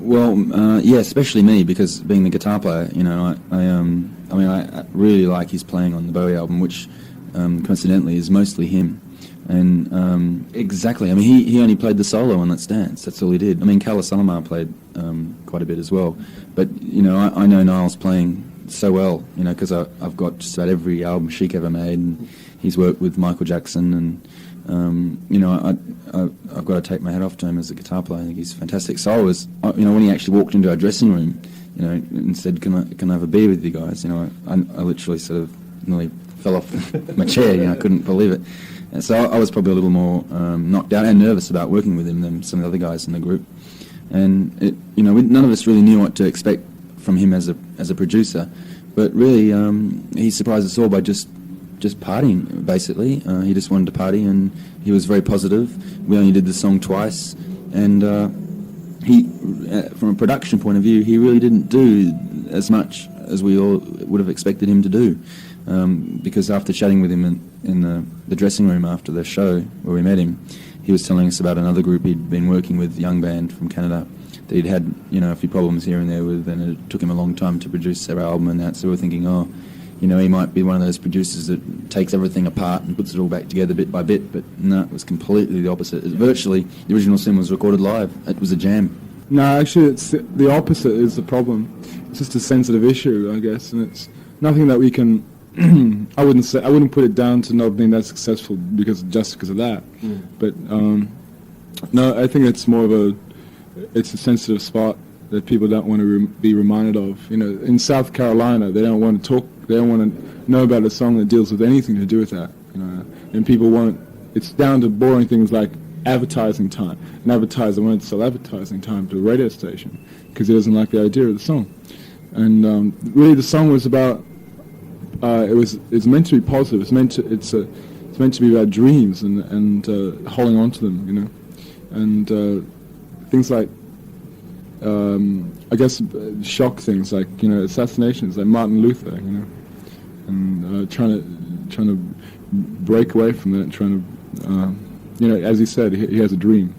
Yeah, especially me, because being the guitar player, you know, I really like his playing on the Bowie album, which coincidentally is mostly him. And exactly, I mean, he only played the solo on Let's Dance. That's all he did. I mean, Kalle Salama played quite a bit as well, but you know, I know Nile's playing so well, you know, because I've got just about every album Chic ever made, and he's worked with Michael Jackson, and you know, I've got to take my hat off to him as a guitar player. I think he's fantastic. So I was, you know, when he actually walked into our dressing room, you know, and said, "Can I have a beer with you guys?" You know, I literally sort of nearly fell off my chair. You know, I couldn't believe it. And so I was probably a little more knocked out and nervous about working with him than some of the other guys in the group. And it, you know, none of us really knew what to expect from him as a producer, but really he surprised us all by just partying, basically. He just wanted to party, and he was very positive. We only did the song twice, and he, from a production point of view, he really didn't do as much as we all would have expected him to do, because after chatting with him in the dressing room after the show where we met him, he was telling us about another group he'd been working with, young band from Canada, that he'd had, you know, a few problems here and there with, and it took him a long time to produce their album and that. So we were thinking, oh, you know, he might be one of those producers that takes everything apart and puts it all back together bit by bit, but no, it was completely the opposite. Virtually, the original Sin was recorded live. It was a jam. No, actually, it's the opposite is the problem. It's just a sensitive issue, I guess, and it's nothing that we can. I wouldn't put it down to not being that successful because of that. But no, I think it's more of it's a sensitive spot that people don't want to be reminded of. You know, in South Carolina, they don't want to talk. They don't want to know about a song that deals with anything to do with that. You know, and people want. It's down to boring things like advertising time. An advertiser wanted to sell advertising time to a radio station because he doesn't like the idea of the song. And really, the song was about. It's meant to be positive. It's meant to be about dreams and holding on to them. You know, and things like. I guess shock things like, you know, assassinations like Martin Luther, you know, and trying to break away from that, you know, as he said, he has a dream.